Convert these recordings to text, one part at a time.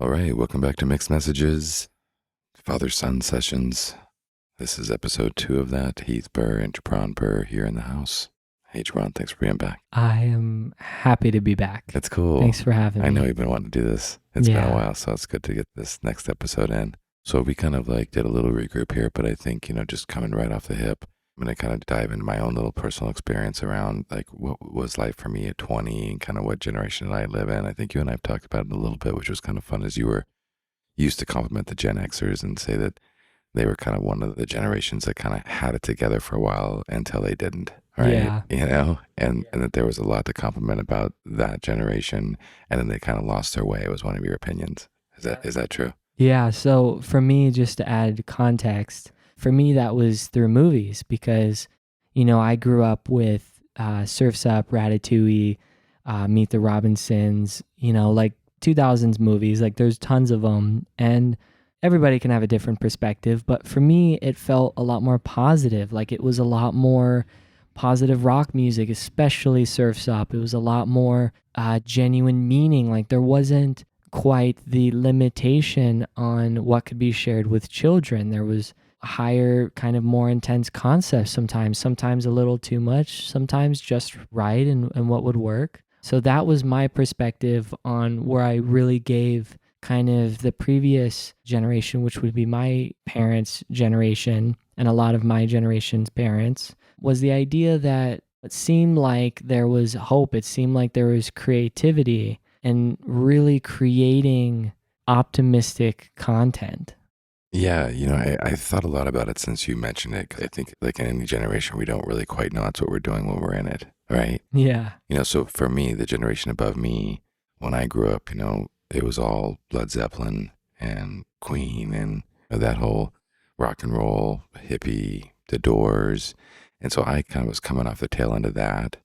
All right, welcome back to Mixed Messages, Father-Son Sessions. This is episode 2 of that. Heath Burr and Gibran Burr here in the house. Hey, Gibran, thanks for being back. I am happy to be back. That's cool. Thanks for having me. I know you've been wanting to do this. It's been a while, so it's good to get this next episode in. So we kind of did a little regroup here, but I think, just coming right off the hip, I'm going to kind of dive into my own little personal experience around what was life for me at 20 and kind of what generation did I live in. I think you and I have talked about it a little bit, which was kind of fun as you used to compliment the Gen Xers and say that they were kind of one of the generations that kind of had it together for a while until they didn't, right? Yeah. And that there was a lot to compliment about that generation, and then they kind of lost their way. It was one of your opinions. Is that true? Yeah. So for me, just to add context, for me, that was through movies because, I grew up with Surf's Up, Ratatouille, Meet the Robinsons, 2000s movies. There's tons of them. And everybody can have a different perspective. But for me, it felt a lot more positive. It was a lot more positive rock music, especially Surf's Up. It was a lot more genuine meaning. There wasn't quite the limitation on what could be shared with children. There was higher, kind of more intense concepts sometimes a little too much, sometimes just right and what would work. So that was my perspective on where I really gave kind of the previous generation, which would be my parents' generation and a lot of my generation's parents, was the idea that it seemed like there was hope. It seemed like there was creativity and really creating optimistic content. Yeah, I thought a lot about it since you mentioned it, because I think in any generation, we don't really quite know that's what we're doing when we're in it, right? Yeah. So for me, the generation above me, when I grew up, it was all Led Zeppelin and Queen and that whole rock and roll, hippie, the Doors. And so I kind of was coming off the tail end of that.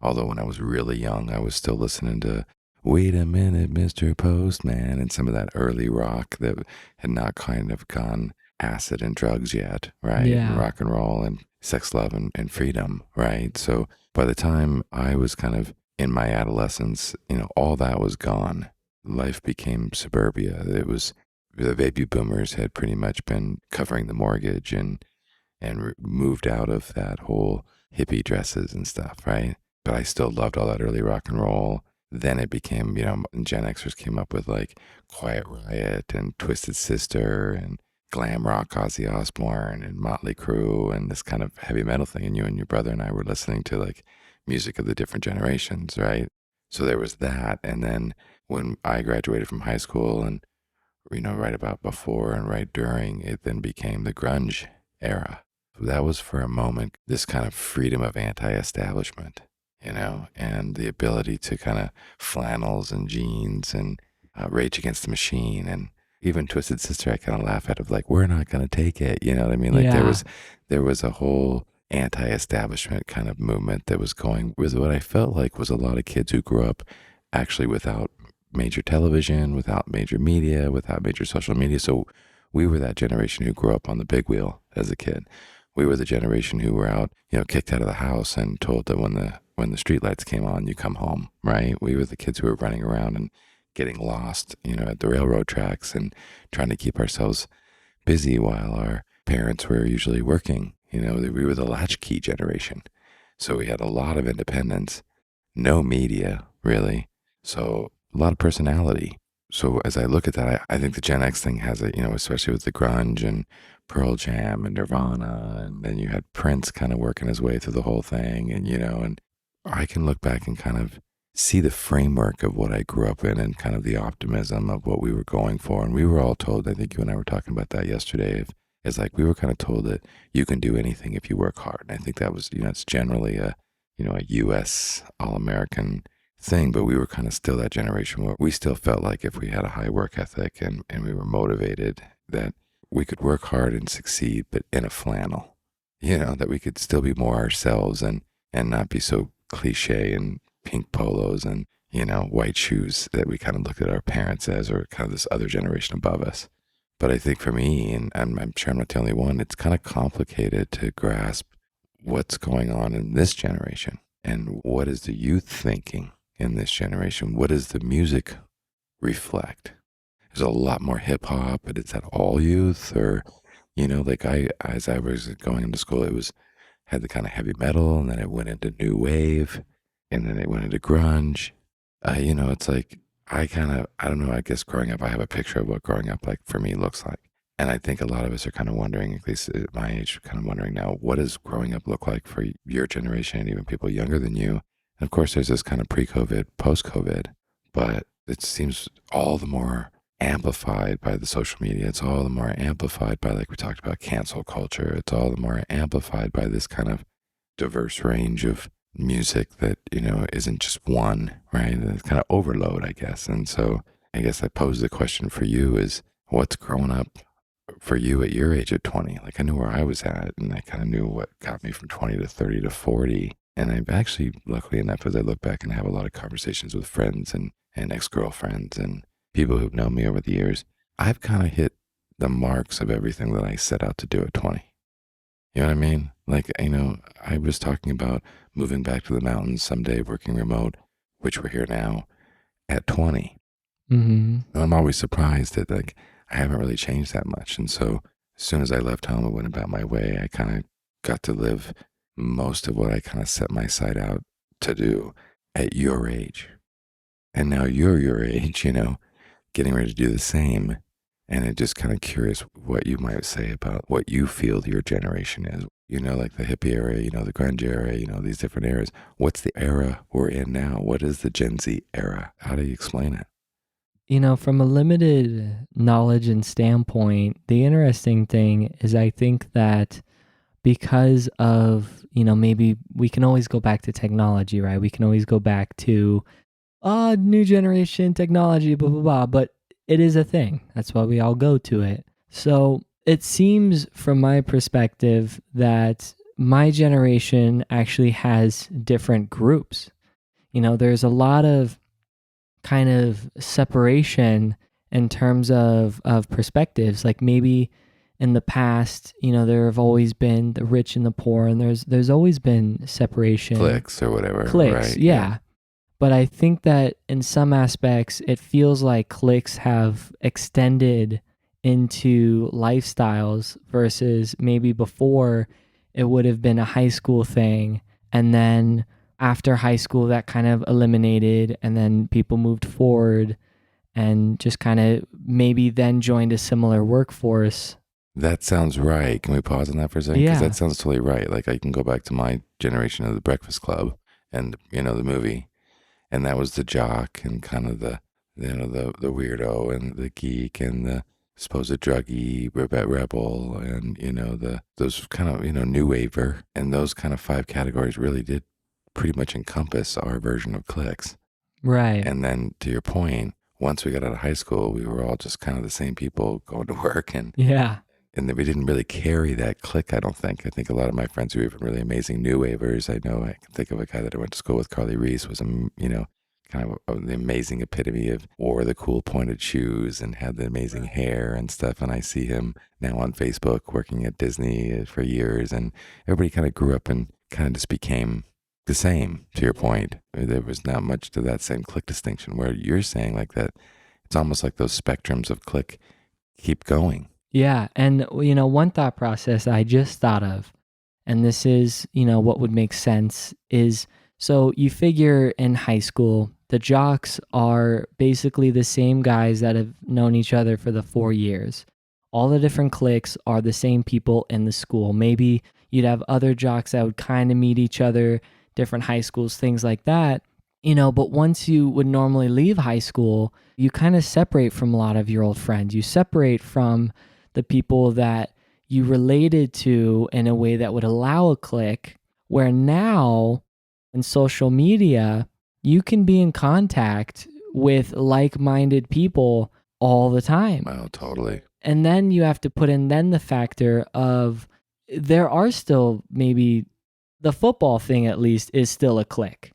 Although when I was really young, I was still listening to Wait a Minute, Mr. Postman, and some of that early rock that had not kind of gone acid and drugs yet, right? Yeah. And rock and roll and sex, love, and freedom, right? So by the time I was kind of in my adolescence, all that was gone. Life became suburbia. It was the baby boomers had pretty much been covering the mortgage and moved out of that whole hippie dresses and stuff, right? But I still loved all that early rock and roll. Then it became, Gen Xers came up with Quiet Riot and Twisted Sister and glam rock Ozzy Osbourne and Motley Crue and this kind of heavy metal thing. And you and your brother and I were listening to music of the different generations, right? So there was that. And then when I graduated from high school and, right about before and right during, it then became the grunge era. That was for a moment, this kind of freedom of anti-establishment, and the ability to kind of flannels and jeans and Rage Against the Machine and even Twisted Sister. I kind of laugh at of we're not going to take it. You know what I mean? There was a whole anti-establishment kind of movement that was going with what I felt like was a lot of kids who grew up actually without major television, without major media, without major social media. So we were that generation who grew up on the big wheel as a kid. We were the generation who were out, kicked out of the house and told that when the streetlights came on, you come home, right? We were the kids who were running around and getting lost, at the railroad tracks and trying to keep ourselves busy while our parents were usually working. We were the latchkey generation. So we had a lot of independence, no media, really. So a lot of personality. So as I look at that, I think the Gen X thing has it, especially with the grunge and Pearl Jam and Nirvana, and then you had Prince kind of working his way through the whole thing, and I can look back and kind of see the framework of what I grew up in and kind of the optimism of what we were going for. And we were all told, I think you and I were talking about that yesterday, is we were kind of told that you can do anything if you work hard. And I think that was, it's generally a U.S. all-American thing, but we were kind of still that generation where we still felt like if we had a high work ethic and we were motivated, that we could work hard and succeed, but in a flannel, that we could still be more ourselves and not be so cliche and pink polos and, white shoes that we kind of looked at our parents as, or kind of this other generation above us. But I think for me, and I'm sure I'm not the only one, it's kind of complicated to grasp what's going on in this generation and what is the youth thinking in this generation. What does the music reflect? there's a lot more hip hop, but is that all youth? Or, like as I was going into school, it was, had the kind of heavy metal, and then it went into new wave, and then it went into grunge. It's like, I don't know, I guess growing up, I have a picture of what growing up like for me looks like. And I think a lot of us are kind of wondering, at least at my age, kind of wondering now, what does growing up look like for your generation and even people younger than you? And of course, there's this kind of pre-COVID, post-COVID, but it seems all the more amplified by the social media. It's all the more amplified by, like we talked about, cancel culture. It's all the more amplified by this kind of diverse range of music that, isn't just one, right? It's kind of overload, I guess. And so I guess I pose the question for you is, what's growing up for you at your age at 20? Like, I knew where I was at, and I kind of knew what got me from 20 to 30 to 40. And I've actually, luckily enough, as I look back and have a lot of conversations with friends and ex-girlfriends and people who've known me over the years, I've kind of hit the marks of everything that I set out to do at 20. You know what I mean? Like, I was talking about moving back to the mountains someday, working remote, which we're here now, at 20. Mm-hmm. And I'm always surprised that, like, I haven't really changed that much. And so as soon as I left home and went about my way, I kind of got to live most of what I kind of set my sight out to do at your age. And now you're your age, getting ready to do the same. And I'm just kind of curious what you might say about what you feel your generation is. Like the hippie era, the grunge era, these different eras. What's the era we're in now? What is the Gen Z era? How do you explain it? From a limited knowledge and standpoint, the interesting thing is I think that because of, maybe we can always go back to technology, right? We can always go back to, new generation technology, blah, blah, blah. But it is a thing. That's why we all go to it. So it seems from my perspective that my generation actually has different groups. There's a lot of kind of separation in terms of perspectives. Like maybe in the past, there have always been the rich and the poor, and there's always been separation. Cliques or whatever. Cliques, right? yeah. But I think that in some aspects, it feels like cliques have extended into lifestyles versus maybe before it would have been a high school thing. And then after high school, that kind of eliminated, and then people moved forward and just kind of maybe then joined a similar workforce. That sounds right. Can we pause on that for a second? Yeah. Because that sounds totally right. Like, I can go back to my generation of The Breakfast Club and, the movie. And that was the jock and kind of the weirdo and the geek and the supposed druggy rebel and, those kind of, new waver. And those kind of 5 categories really did pretty much encompass our version of cliques. Right. And then to your point, once we got out of high school, we were all just kind of the same people going to work. And yeah. And we didn't really carry that clique, I don't think. I think a lot of my friends who were even really amazing new wavers, I know I can think of a guy that I went to school with, Carly Reese, was, kind of the amazing epitome of wore the cool pointed shoes and had the amazing hair and stuff. And I see him now on Facebook working at Disney for years. And everybody kind of grew up and kind of just became the same, to your point. There was not much to that same clique distinction, where you're saying like that. It's almost like those spectrums of clique keep going. Yeah. And, one thought process I just thought of, and this is, what would make sense is, so you figure in high school, the jocks are basically the same guys that have known each other for the 4 years. All the different cliques are the same people in the school. Maybe you'd have other jocks that would kind of meet each other, different high schools, things like that. But once you would normally leave high school, you kind of separate from a lot of your old friends. You separate from the people that you related to in a way that would allow a clique, where now in social media, you can be in contact with like-minded people all the time. Oh, totally. And then you have to put in then the factor of there are still maybe the football thing, at least, is still a clique.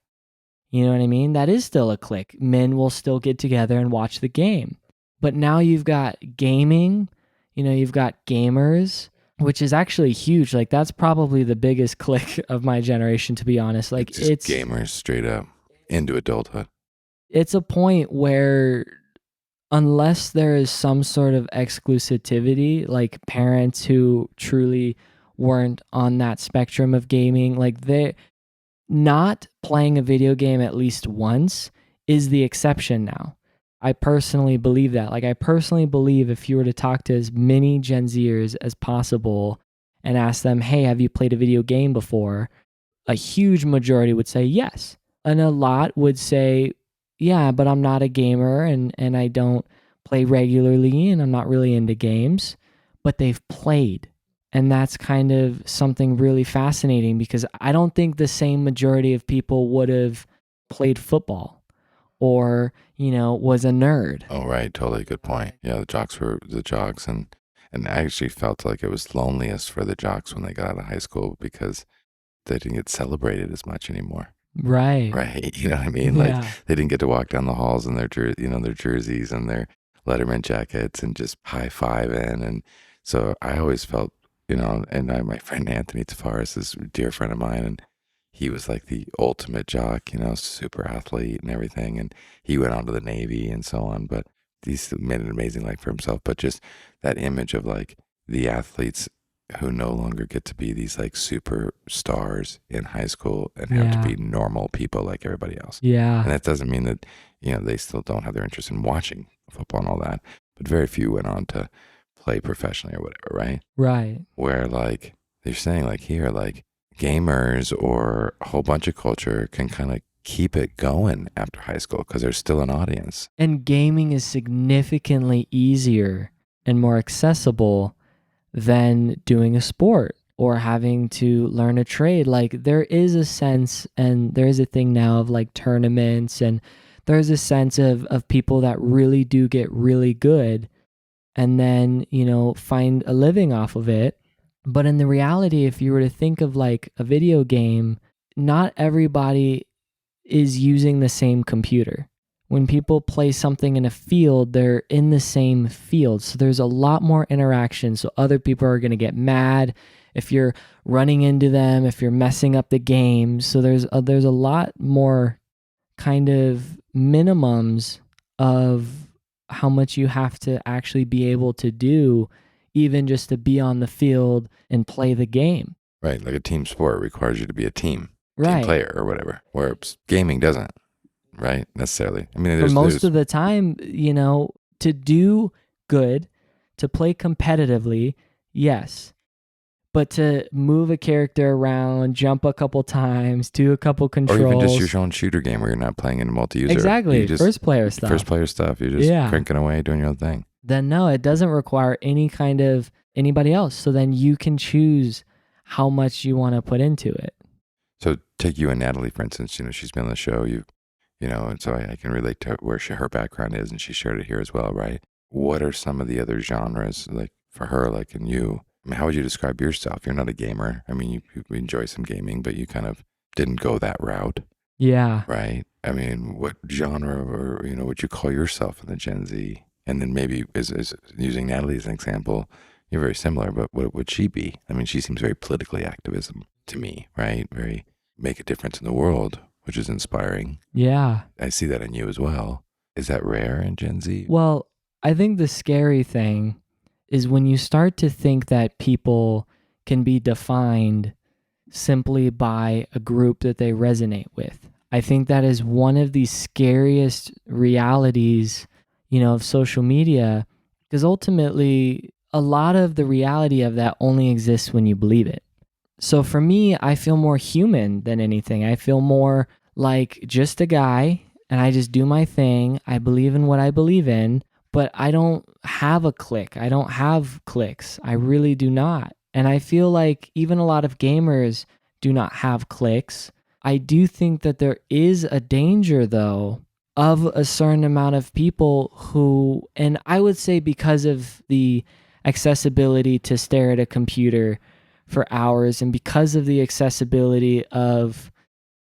You know what I mean? That is still a clique. Men will still get together and watch the game. But now you've got gaming, you've got gamers, which is actually huge. Like, that's probably the biggest clique of my generation, to be honest. Like, it's gamers straight up into adulthood. It's a point where unless there is some sort of exclusivity, like parents who truly weren't on that spectrum of gaming, like they not playing a video game at least once is the exception now. I personally believe that. Like, I personally believe if you were to talk to as many Gen Zers as possible and ask them, hey, have you played a video game before? A huge majority would say yes. And a lot would say, yeah, but I'm not a gamer and I don't play regularly and I'm not really into games, but they've played. And that's kind of something really fascinating because I don't think the same majority of people would have played football or, was a nerd. Oh, right. Totally good point. Yeah, the jocks were the jocks. And I actually felt like it was loneliest for the jocks when they got out of high school because they didn't get celebrated as much anymore. Right. Right. You know what I mean? Like Yeah. they didn't get to walk down the halls in their, their jerseys and their Letterman jackets and just high fiving. And so I always felt, my friend Anthony Tavares is a dear friend of mine, and he was like the ultimate jock, super athlete and everything. And he went on to the Navy and so on, but he's made an amazing life for himself. But just that image of like the athletes who no longer get to be these like superstars in high school and have to be normal people like everybody else. Yeah. And that doesn't mean that, they still don't have their interest in watching football and all that, but very few went on to play professionally or whatever, right? Right. Where like they're saying like here, like gamers or a whole bunch of culture can kind of keep it going after high school because there's still an audience. And gaming is significantly easier and more accessible than doing a sport or having to learn a trade. Like there is a sense and there is a thing now of like tournaments, and there's a sense of people that really do get really good and then, find a living off of it. But in the reality, if you were to think of like a video game, not everybody is using the same computer. When people play something in a field, they're in the same field. So there's a lot more interaction. So other people are going to get mad if you're running into them, if you're messing up the game. So there's a lot more kind of minimums of how much you have to actually be able to do, even just to be on the field and play the game. Right. Like a team sport requires you to be a team Right. player or whatever, where gaming doesn't. Right, necessarily. I mean, for most of the time, to do good, to play competitively, yes. But to move a character around, jump a couple times, do a couple controls. Or even just your own shooter game where you're not playing in multi-user. Exactly, first player stuff. First player stuff. You're just cranking away, doing your own thing. Then no, it doesn't require any kind of anybody else. So then you can choose how much you want to put into it. So take you and Natalie, for instance, she's been on the show. And so I can relate to where her background is, and she shared it here as well, right? What are some of the other genres, like for her, like in you? I mean, how would you describe yourself? You're not a gamer. I mean, you enjoy some gaming, but you kind of didn't go that route. Yeah. Right? I mean, what genre or, would you call yourself in the Gen Z? And then maybe is using Natalie as an example, you're very similar, but what would she be? I mean, she seems very politically activism to me, right? Very make a difference in the world, which is inspiring. Yeah. I see that in you as well. Is that rare in Gen Z? Well, I think the scary thing is when you start to think that people can be defined simply by a group that they resonate with. I think that is one of the scariest realities, of social media, because ultimately a lot of the reality of that only exists when you believe it. So for me, I feel more human than anything. I feel more like just a guy and I just do my thing. I believe in what I believe in, but I don't have a clique. I don't have cliques. I really do not. And I feel like even a lot of gamers do not have cliques. I do think that there is a danger, though, of a certain amount of people who, and I would say because of the accessibility to stare at a computer for hours and because of the accessibility of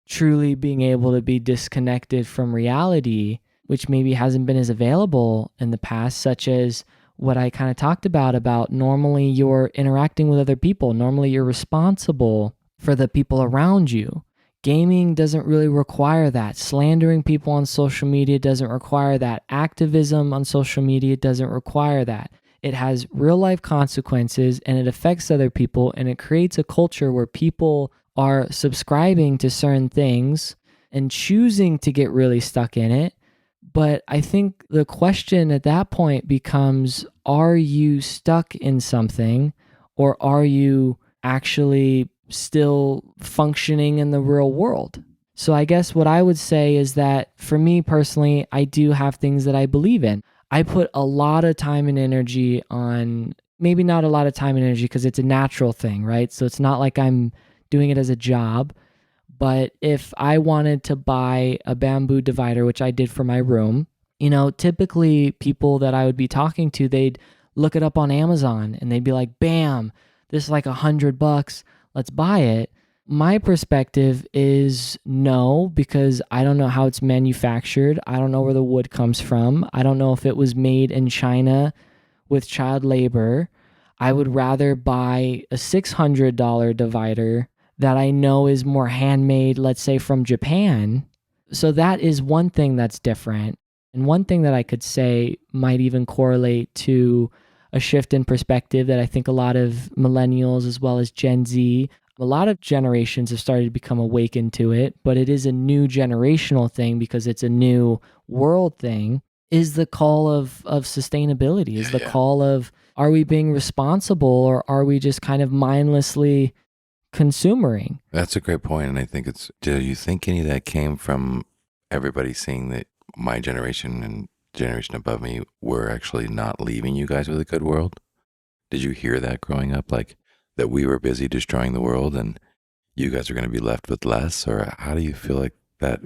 truly being able to be disconnected from reality, which maybe hasn't been as available in the past, such as what I kind of talked about normally you're interacting with other people. Normally you're responsible for the people around you. Gaming doesn't really require that. Slandering people on social media doesn't require that. Activism on social media doesn't require that. It has real life consequences and it affects other people, and it creates a culture where people are subscribing to certain things and choosing to get really stuck in it. But I think the question at that point becomes, are you stuck in something, or are you actually still functioning in the real world? So I guess what I would say is that for me personally, I do have things that I believe in. I put a lot of time and energy on, maybe not a lot of time and energy because it's a natural thing, right? So it's not like I'm doing it as a job. But if I wanted to buy a bamboo divider, which I did for my room, typically people that I would be talking to, they'd look it up on Amazon and they'd be like, bam, this is like $100. Let's buy it. My perspective is no, because I don't know how it's manufactured. I don't know where the wood comes from. I don't know if it was made in China with child labor. I would rather buy a $600 divider that I know is more handmade, let's say from Japan. So that is one thing that's different. And one thing that I could say might even correlate to a shift in perspective that I think a lot of millennials as well as Gen Z, a lot of generations have started to become awakened to it, but it is a new generational thing because it's a new world thing, is the call of sustainability, is the call of, are we being responsible or are we just kind of mindlessly consumering? That's a great point. And I think do you think any of that came from everybody seeing that my generation and generation above me were actually not leaving you guys with a good world? Did you hear that growing up? Like that we were busy destroying the world and you guys are going to be left with less? Or how do you feel like that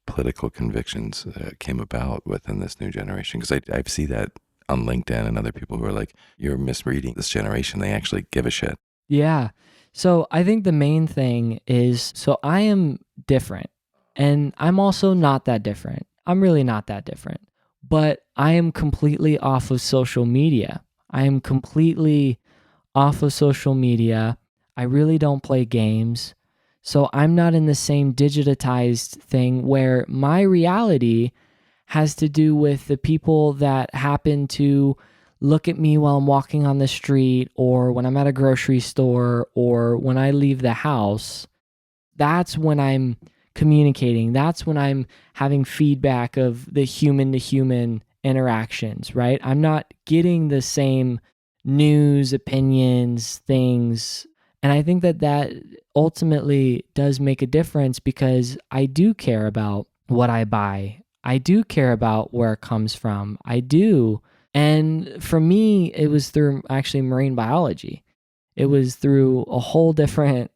political convictions came about within this new generation? Because I see that on LinkedIn and other people who are like, you're misreading this generation. They actually give a shit. Yeah. So I think the main thing is, so I am different and I'm also not that different. I'm really not that different, but I am completely off of social media. I am completely off of social media. I really don't play games. So I'm not in the same digitized thing where my reality has to do with the people that happen to look at me while I'm walking on the street or when I'm at a grocery store or when I leave the house. That's when I'm communicating. That's when I'm having feedback of the human to human interactions, right? I'm not getting the same news, opinions, things. And I think that ultimately does make a difference because I do care about what I buy. I do care about where it comes from. I do. And for me, it was through actually marine biology. It was through a whole different,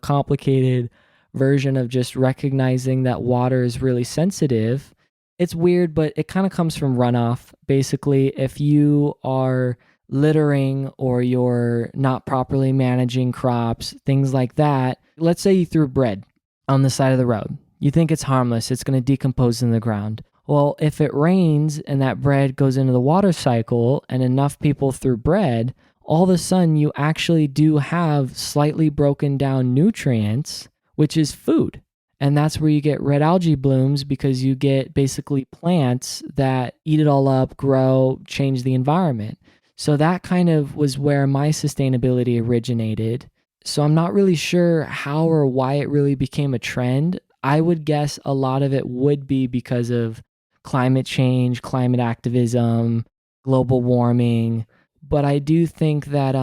complicated version of just recognizing that water is really sensitive. It's weird, but it kind of comes from runoff. Basically, if you are littering or you're not properly managing crops, things like that. Let's say you threw bread on the side of the road. You think it's harmless, it's going to decompose in the ground. Well, if it rains and that bread goes into the water cycle and enough people threw bread, all of a sudden you actually do have slightly broken down nutrients, which is food. And that's where you get red algae blooms because you get basically plants that eat it all up, grow, change the environment. So that kind of was where my sustainability originated. So I'm not really sure how or why it really became a trend. I would guess a lot of it would be because of climate change, climate activism, global warming. But I do think that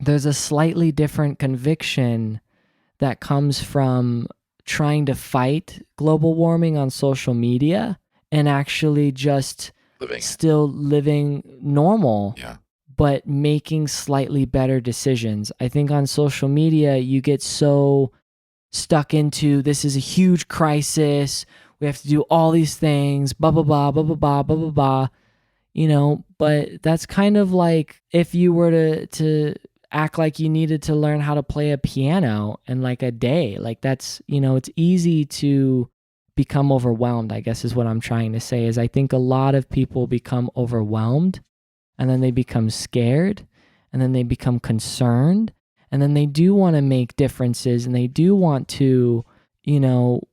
there's a slightly different conviction that comes from trying to fight global warming on social media and actually just still living normal, but making slightly better decisions. I think on social media, you get so stuck into this is a huge crisis. We have to do all these things, blah, blah, blah, blah, blah, blah, blah, blah, blah. But that's kind of like if you were to act like you needed to learn how to play a piano in like a day. Like that's, it's easy to become overwhelmed, I guess is what I'm trying to say, is I think a lot of people become overwhelmed and then they become scared and then they become concerned and then they do want to make differences and they do want to,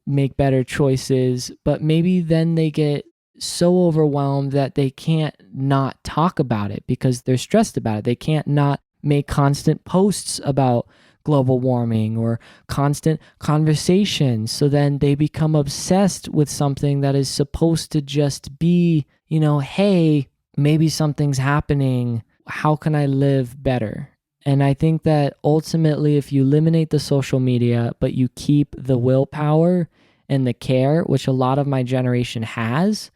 make better choices, but maybe then they get so overwhelmed that they can't not talk about it because they're stressed about it. They can't not make constant posts about global warming or constant conversations. So then they become obsessed with something that is supposed to just be, hey, maybe something's happening. How can I live better? And I think that ultimately, if you eliminate the social media, but you keep the willpower and the care, which a lot of my generation has,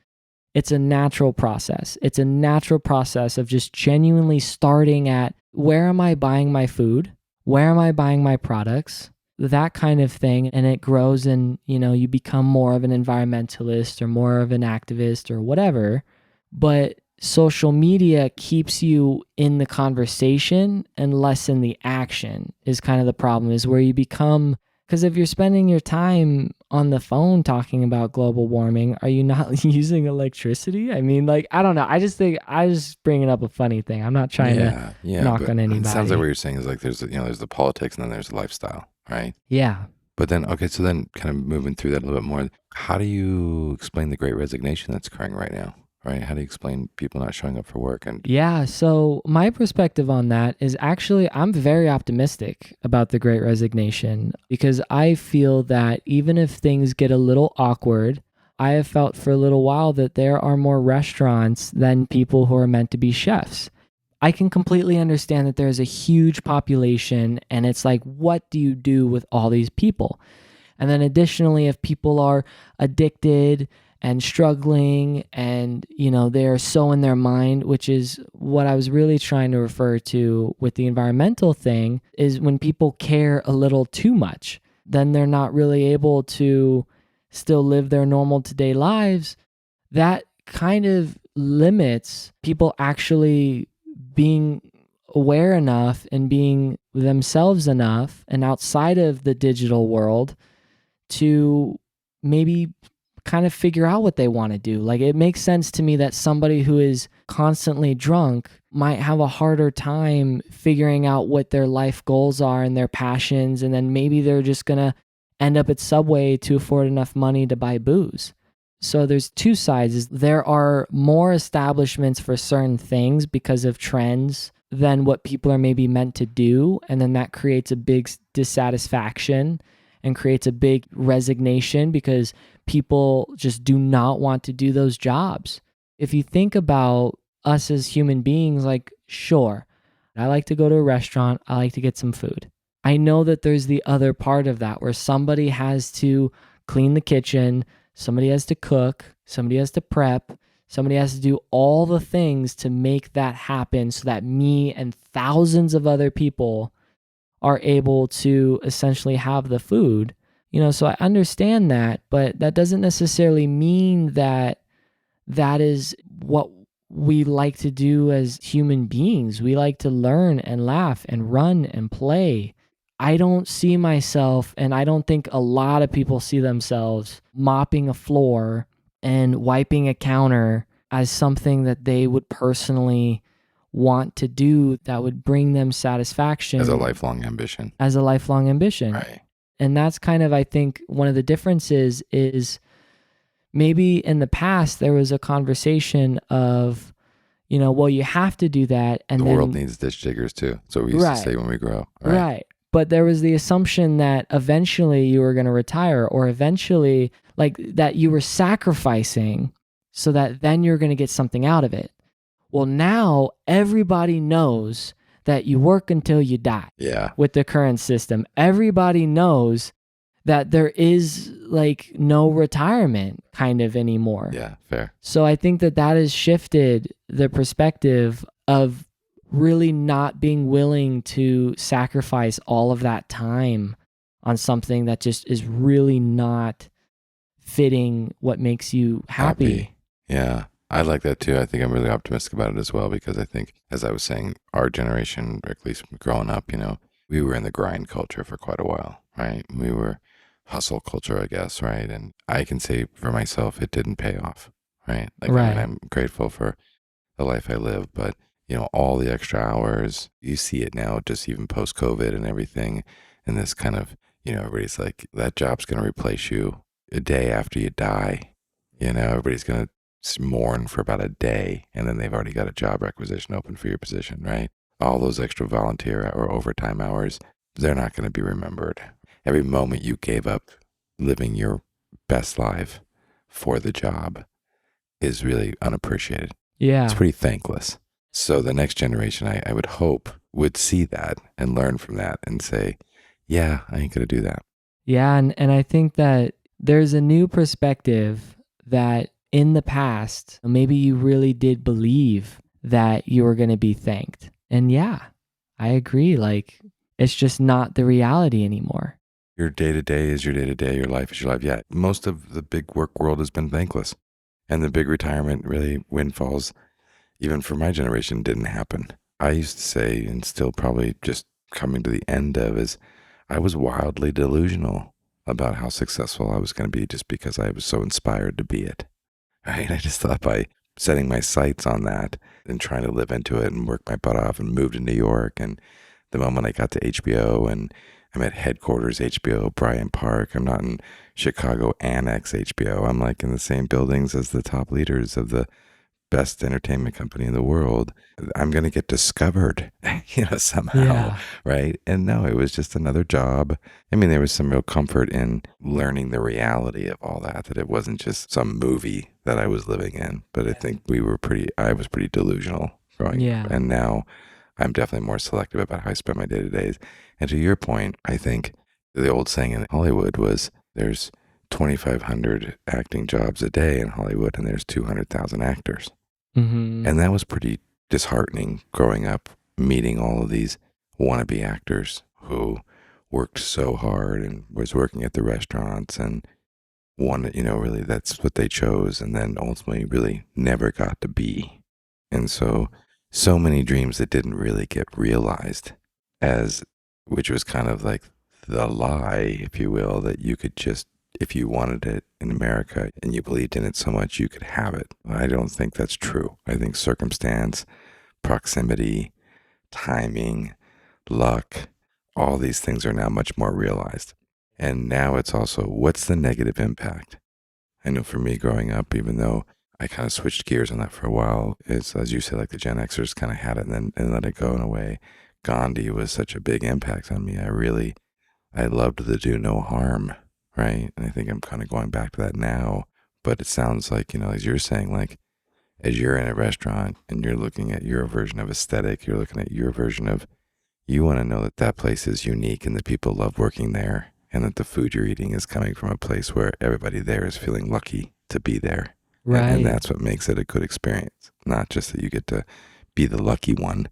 it's a natural process. It's a natural process of just genuinely starting at, where am I buying my food? Where am I buying my products? That kind of thing. And it grows and, you become more of an environmentalist or more of an activist or whatever. But social media keeps you in the conversation and less in the action is kind of the problem, is where you become, because if you're spending your time on the phone talking about global warming, are you not using electricity? I mean, I don't know. I just think I was bringing up a funny thing. I'm not trying to knock but on anybody. It sounds like what you're saying is there's there's the politics and then there's the lifestyle, right? Yeah. But then, okay, so then kind of moving through that a little bit more, how do you explain the great resignation that's occurring right now? Right? How do you explain people not showing up for work? Yeah, so my perspective on that is actually I'm very optimistic about the Great Resignation, because I feel that even if things get a little awkward, I have felt for a little while that there are more restaurants than people who are meant to be chefs. I can completely understand that there's a huge population, and it's like, what do you do with all these people? And then additionally, if people are addicted and struggling and, they're so in their mind, which is what I was really trying to refer to with the environmental thing, is when people care a little too much, then they're not really able to still live their normal today lives. That kind of limits people actually being aware enough and being themselves enough and outside of the digital world to maybe kind of figure out what they want to do. It makes sense to me that somebody who is constantly drunk might have a harder time figuring out what their life goals are and their passions, and then maybe they're just going to end up at Subway to afford enough money to buy booze. So there's two sides. There are more establishments for certain things because of trends than what people are maybe meant to do, and then that creates a big dissatisfaction and creates a big resignation because people just do not want to do those jobs. If you think about us as human beings, sure, I like to go to a restaurant, I like to get some food. I know that there's the other part of that where somebody has to clean the kitchen, somebody has to cook, somebody has to prep, somebody has to do all the things to make that happen so that me and thousands of other people are able to essentially have the food. So I understand that, but that doesn't necessarily mean that that is what we like to do as human beings. We like to learn and laugh and run and play. I don't see myself, and I don't think a lot of people see themselves mopping a floor and wiping a counter as something that they would personally want to do that would bring them satisfaction. As a lifelong ambition. Right. And that's kind of, I think, one of the differences is maybe in the past there was a conversation of, well, you have to do that. And the world needs ditch diggers too. So we used to say when we grow. Right. But there was the assumption that eventually you were going to retire, or eventually that you were sacrificing so that then you're going to get something out of it. Well, now everybody knows that you work until you die. Yeah. With the current system, everybody knows that there is no retirement kind of anymore. Yeah, fair. So I think that has shifted the perspective of really not being willing to sacrifice all of that time on something that just is really not fitting what makes you happy. Yeah. I like that too. I think I'm really optimistic about it as well, because I think, as I was saying, our generation, or at least growing up, we were in the grind culture for quite a while, right? We were hustle culture, I guess, right? And I can say for myself, it didn't pay off, right? Right. I'm grateful for the life I live, but all the extra hours, you see it now, just even post-COVID and everything, and this kind of, everybody's like, that job's going to replace you a day after you die. Everybody's going to mourn for about a day, and then they've already got a job requisition open for your position, right? All those extra volunteer or overtime hours, they're not going to be remembered. Every moment you gave up living your best life for the job is really unappreciated. It's Yeah. pretty thankless. So the next generation, I would hope, would see that and learn from that and say, yeah, I ain't going to do that. Yeah. And I think that there's a new perspective that in the past, maybe you really did believe that you were going to be thanked. And yeah, I agree. Like, it's just not the reality anymore. Your day to day is your day to day. Your life is your life. Yeah, most of the big work world has been thankless. And the big retirement, really, windfalls, even for my generation, didn't happen. I used to say, and still probably just coming to the end of, is I was wildly delusional about how successful I was going to be just because I was so inspired to be it. Right? I just thought by setting my sights on that and trying to live into it and work my butt off and move to New York. And the moment I got to HBO and I'm at headquarters HBO, Bryant Park. I'm not in Chicago Annex HBO. I'm like in the same buildings as the top leaders of the best entertainment company in the world. I'm going to get discovered, somehow, Yeah. right? And no, it was just another job. I mean, there was some real comfort in learning the reality of all that it wasn't just some movie that I was living in. But I think I was pretty delusional growing up. Yeah. And now I'm definitely more selective about how I spend my day to days. And to your point, I think the old saying in Hollywood was there's 2,500 acting jobs a day in Hollywood and there's 200,000 actors. Mm-hmm. And that was pretty disheartening growing up, meeting all of these wannabe actors who worked so hard and was working at the restaurants and wanted, really that's what they chose and then ultimately really never got to be. And so many dreams that didn't really get realized which was kind of like the lie, if you will, that you could just, if you wanted it in America and you believed in it so much, you could have it. I don't think that's true. I think circumstance, proximity, timing, luck, all these things are now much more realized. And now it's also, what's the negative impact? I know for me growing up, even though I kind of switched gears on that for a while, is as you say, like the Gen Xers kind of had it and let it go in a way. Gandhi was such a big impact on me. I loved the do no harm, right? And I think I'm kind of going back to that now. But it sounds like, as you're saying, like as you're in a restaurant and you're looking at your version of aesthetic, you're looking at your version of, you want to know that that place is unique and that people love working there and that the food you're eating is coming from a place where everybody there is feeling lucky to be there. And Right. that's what makes it a good experience. Not just that you get to be the lucky one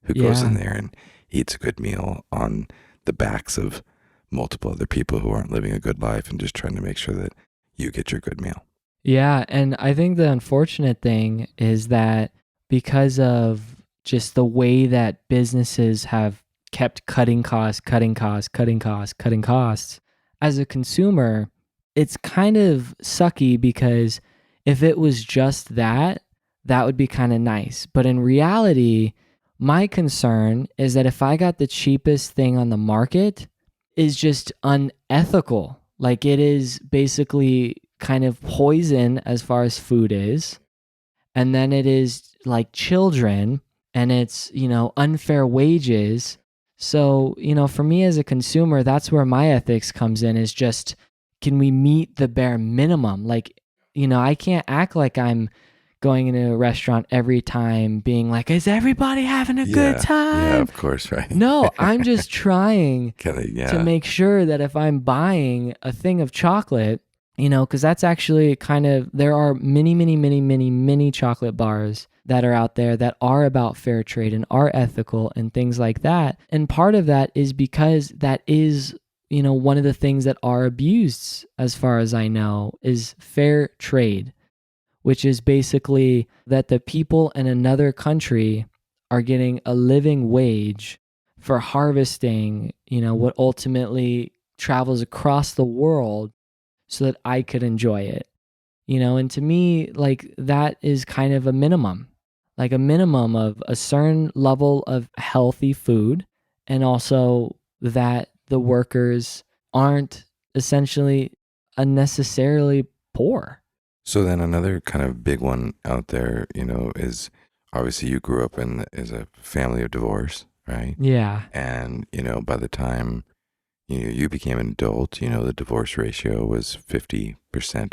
who goes in Yeah. there and eats a good meal on the backs of multiple other people who aren't living a good life and just trying to make sure that you get your good meal. Yeah, and I think the unfortunate thing is that because of just the way that businesses have kept cutting costs, cutting costs, cutting costs, cutting costs, as a consumer, it's kind of sucky because if it was just that, that would be kind of nice. But in reality, my concern is that if I got the cheapest thing on the market, is just unethical. Like it is basically kind of poison as far as food is. And then it is like children and it's, unfair wages. So, for me as a consumer, that's where my ethics comes in is just, can we meet the bare minimum? Like, I can't act like I'm going into a restaurant every time being like, is everybody having a good Yeah, time? of course, right? No, I'm just trying Yeah. to make sure that if I'm buying a thing of chocolate, because that's actually kind of, there are many, many, many, many, many chocolate bars that are out there that are about fair trade and are ethical and things like that. And part of that is because that is, one of the things that are abused, as far as I know, is fair trade, which is basically that the people in another country are getting a living wage for harvesting, what ultimately travels across the world so that I could enjoy it. And to me, like that is kind of a minimum, like a minimum of a certain level of healthy food and also that the workers aren't essentially unnecessarily poor. So then another kind of big one out there, is obviously you grew up as a family of divorce, right? Yeah. And, by the time you became an adult, the divorce ratio was 50%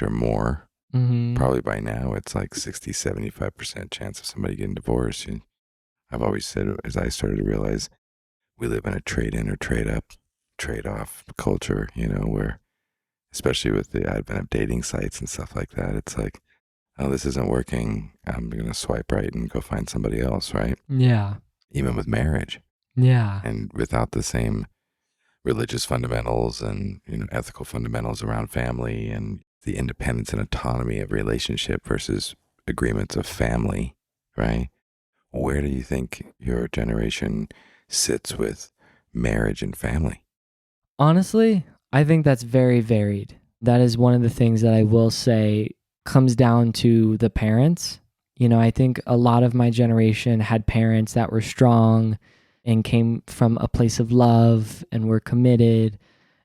or more. Mm-hmm. Probably by now it's like 60, 75% chance of somebody getting divorced. And I've always said, as I started to realize, we live in a trade in or trade up, trade off culture, where especially with the advent of dating sites and stuff like that, it's like, oh, this isn't working. I'm going to swipe right and go find somebody else, right? Yeah. Even with marriage Yeah. and without the same religious fundamentals and, ethical fundamentals around family and the independence and autonomy of relationship versus agreements of family, right? Where do you think your generation sits with marriage and family? Honestly, I think that's very varied. That is one of the things that I will say comes down to the parents. I think a lot of my generation had parents that were strong and came from a place of love and were committed.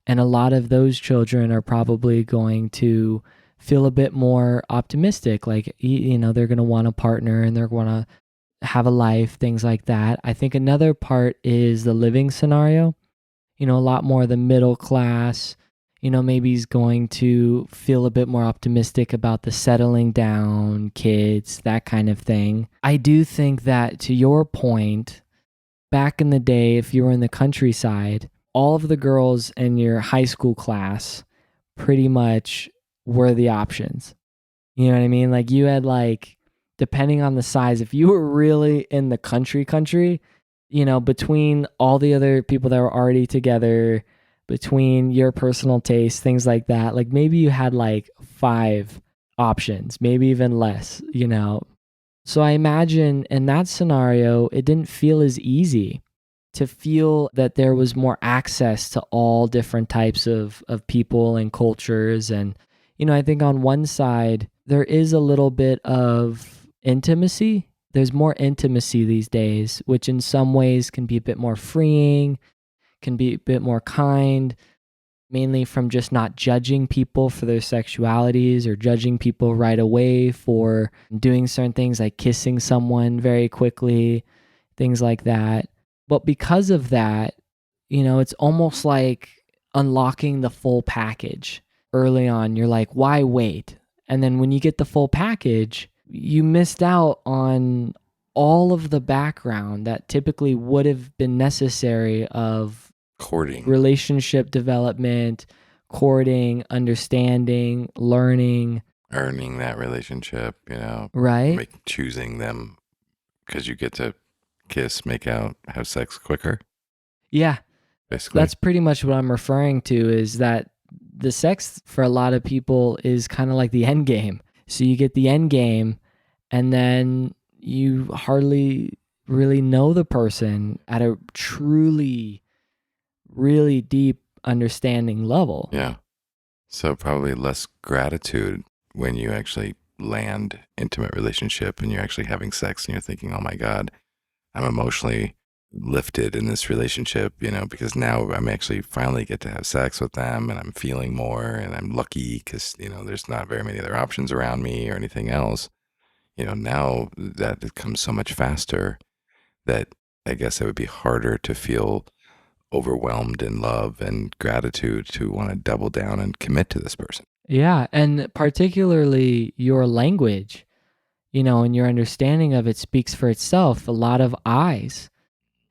And a lot of those children are probably going to feel a bit more optimistic. Like, they're going to want a partner and they're going to have a life, things like that. I think another part is the living scenario. A lot more of the middle class, maybe he's going to feel a bit more optimistic about the settling down, kids, that kind of thing. I do think that, to your point, back in the day, if you were in the countryside, all of the girls in your high school class pretty much were the options. You know what I mean? Like, you had, like, depending on the size, if you were really in the country, between all the other people that were already together, between your personal taste, things like that, like maybe you had like 5 options, maybe even less. So I imagine in that scenario, it didn't feel as easy to feel that there was more access to all different types of people and cultures. And, I think on one side, there is a little bit of intimacy. There's more intimacy these days, which in some ways can be a bit more freeing, can be a bit more kind, mainly from just not judging people for their sexualities or judging people right away for doing certain things like kissing someone very quickly, things like that. But because of that, it's almost like unlocking the full package early on. You're like, why wait? And then when you get the full package, you missed out on all of the background that typically would have been necessary of Courting, relationship development, courting, understanding, learning, earning that relationship, right? choosing them because you get to kiss, make out, have sex quicker, Yeah, basically. that's pretty much what I'm referring to, is that the sex for a lot of people is kind of like the end game. So you get the end game and then you hardly really know the person at a truly, really deep understanding level. Yeah. So probably less gratitude when you actually land intimate relationship and you're actually having sex and you're thinking, oh my God, I'm emotionally lifted in this relationship, because now I'm actually finally get to have sex with them and I'm feeling more and I'm lucky because, there's not very many other options around me or anything else. Now that it comes so much faster that I guess it would be harder to feel overwhelmed in love and gratitude to want to double down and commit to this person. Yeah, and particularly your language, and your understanding of it speaks for itself. A lot of eyes,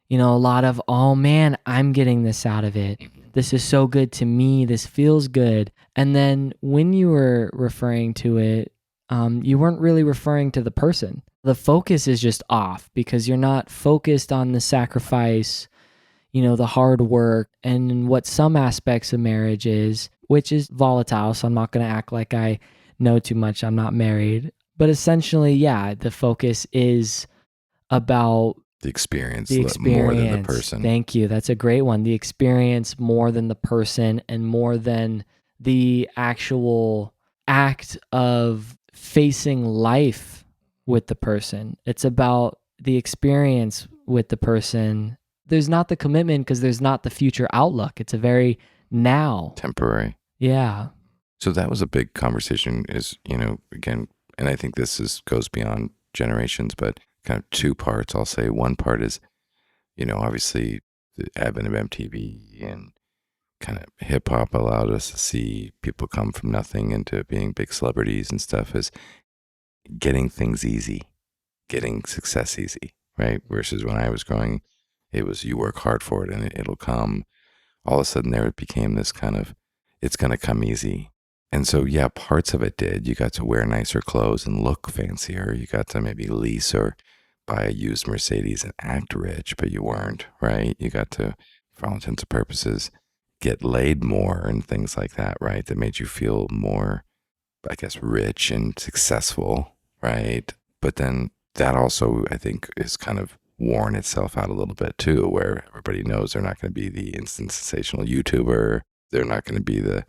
a lot of, oh man, I'm getting this out of it. This is so good to me. This feels good. And then when you were referring to it, you weren't really referring to the person. The focus is just off because you're not focused on the sacrifice, the hard work, and what some aspects of marriage is, which is volatile. So I'm not going to act like I know too much. I'm not married. But essentially, yeah, the focus is about The experience, the more than the experience. person. Thank you. That's a great one. The experience more than the person and more than the actual act of facing life with the person. It's about the experience with the person. There's not the commitment because there's not the future outlook. It's a very now. Temporary. Yeah. So that was a big conversation is, again, and I think goes beyond generations, but kind of two parts. I'll say one part is, obviously the advent of MTV and kind of hip hop allowed us to see people come from nothing into being big celebrities and stuff is getting things easy, getting success easy, right? Versus when I was growing, it was you work hard for it and it'll come. All of a sudden there it became this kind of, it's going to come easy. And so, yeah, parts of it did. You got to wear nicer clothes and look fancier. You got to maybe lease or buy a used Mercedes and act rich, but you weren't, right? You got to, for all intents and purposes, get laid more and things like that, right? That made you feel more, I guess, rich and successful, right? But then that also, I think, is kind of worn itself out a little bit too, where everybody knows they're not going to be the instant sensational YouTuber. They're not going to be the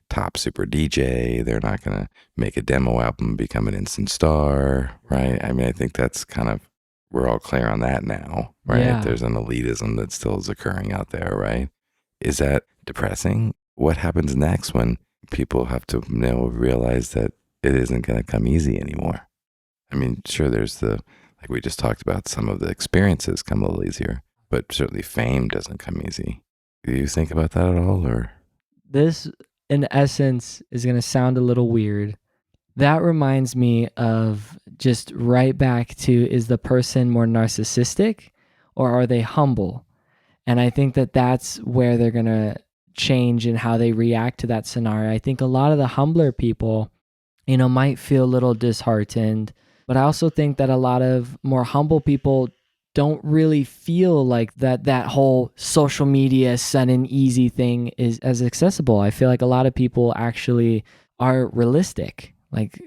top super DJ. They're not going to make a demo album, become an instant star, right? I mean, I think that's kind of, we're all clear on that now, right? Yeah. There's an elitism that still is occurring out there, right? Is that depressing? What happens next when people have to realize that it isn't going to come easy anymore? I mean, sure, there's like we just talked about, some of the experiences come a little easier, but certainly fame doesn't come easy. Do you think about that at all, or? This, in essence, is going to sound a little weird. That reminds me of just right back to, is the person more narcissistic or are they humble? And I think that that's where they're going to change in how they react to that scenario. I think a lot of the humbler people, might feel a little disheartened, but I also think that a lot of more humble people don't really feel like that whole social media sudden easy thing is as accessible. I feel like a lot of people actually are realistic, like,